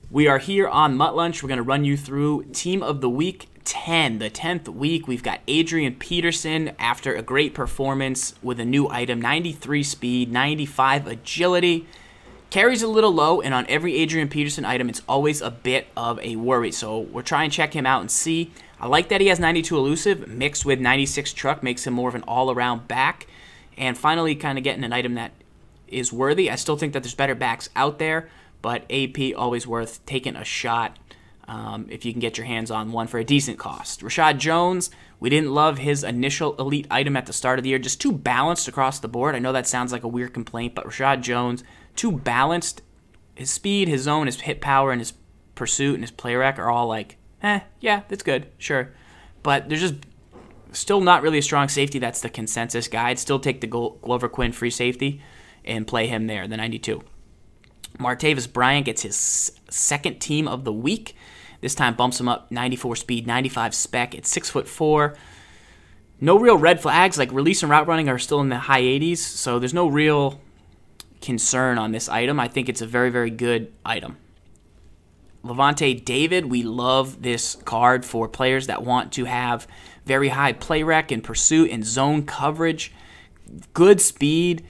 We are here on MUT Lunch. We're going to run you through Team of the Week 10. The 10th week, we've got Adrian Peterson after a great performance with a new item, 93 speed, 95 agility. Carries a little low, and on every Adrian Peterson item, it's always a bit of a worry. So we're trying to check him out and see. I like that he has 92 elusive mixed with 96 truck, makes him more of an all-around back. And finally, kind of getting an item that is worthy. I still think that there's better backs out there, but AP always worth taking a shot if you can get your hands on one for a decent cost. Reshad Jones, we didn't love his initial elite item at the start of the year. Just too balanced across the board. I know that sounds like a weird complaint, but Reshad Jones, too balanced. His speed, his zone, his hit power, and his pursuit and his play rec are all like, yeah, that's good, sure. But there's just still not really a strong safety. That's the consensus guide. Still take the Glover Quinn free safety and play him there, the 92. Martavis Bryant gets his second Team of the Week. This time bumps him up 94 speed, 95 spec. It's 6'4". No real red flags. Like release and route running are still in the high 80s, so there's no real concern on this item. I think it's a very, very good item. Lavonte David, we love this card for players that want to have very high play rec and pursuit and zone coverage. Good speed.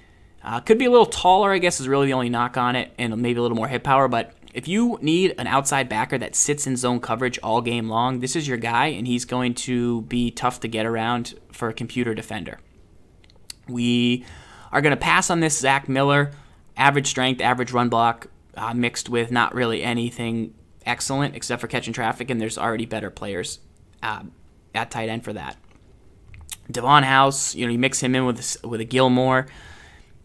Could be a little taller, I guess, is really the only knock on it, and maybe a little more hit power. But if you need an outside backer that sits in zone coverage all game long, this is your guy, and he's going to be tough to get around for a computer defender. We are going to pass on this Zach Miller. Average strength, average run block, mixed with not really anything excellent except for catching traffic, and there's already better players at tight end for that. Devon House, you mix him in with a Gilmore.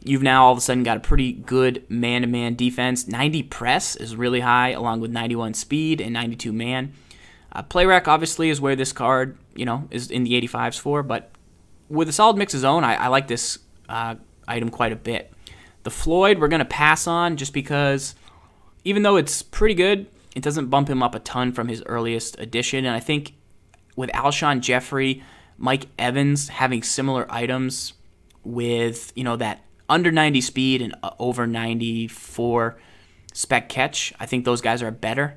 You've now all of a sudden got a pretty good man-to-man defense. 90 press is really high, along with 91 speed and 92 man. Play rec obviously is where this card, is in the 85s for, but with a solid mix of zone, I like this item quite a bit. The Floyd we're going to pass on just because even though it's pretty good, it doesn't bump him up a ton from his earliest edition. And I think with Alshon Jeffrey, Mike Evans having similar items with, that under 90 speed and over 94 spec catch, I think those guys are better.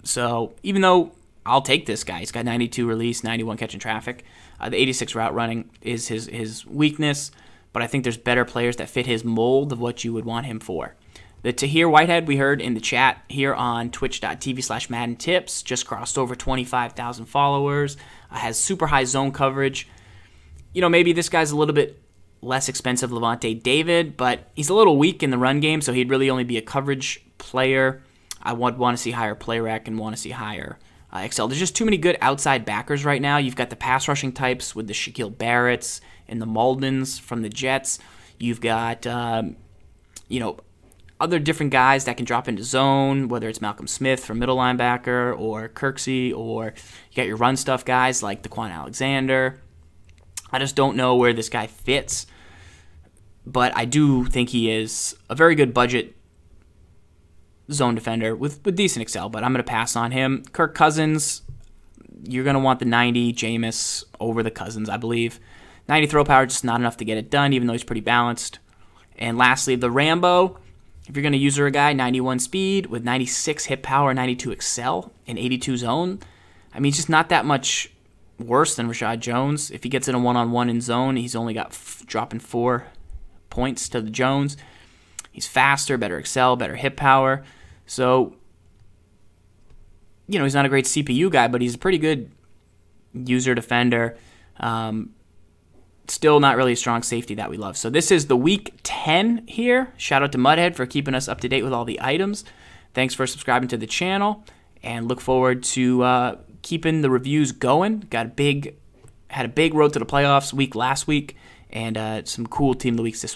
So even though I'll take this guy, he's got 92 release, 91 catching traffic. The 86 route running is his weakness, but I think there's better players that fit his mold of what you would want him for. The Tahir Whitehead we heard in the chat here on twitch.tv/Madden Tips just crossed over 25,000 followers, has super high zone coverage. Maybe this guy's a little bit less expensive Lavonte David, but he's a little weak in the run game, so he'd really only be a coverage player. I would want to see higher play rec and want to see higher Excel. There's just too many good outside backers right now. You've got the pass rushing types with the Shaquille Barretts and the Muldens from the Jets. You've got, other different guys that can drop into zone, whether it's Malcolm Smith from middle linebacker or Kirksey, or you got your run stuff guys like Daquan Alexander. I just don't know where this guy fits, but I do think he is a very good budget zone defender with decent Excel, but I'm going to pass on him. Kirk Cousins, you're going to want the 90 Jameis over the Cousins, I believe. 90 throw power, just not enough to get it done, even though he's pretty balanced. And lastly, the Rambo, if you're going to user a guy, 91 speed with 96 hit power, 92 Excel, and 82 zone. I mean, it's just not that much worse than Reshad Jones. If he gets in a one-on-one in zone, he's only got dropping 4 points to the Jones. He's faster, better Excel, better hit power. So, he's not a great CPU guy, but he's a pretty good user defender. Still not really a strong safety that we love. So this is the week 10 here. Shout out to Mudhead for keeping us up to date with all the items. Thanks for subscribing to the channel, and look forward to keeping the reviews going. Had a big road to the playoffs week last week, and some cool Team of the Weeks this week.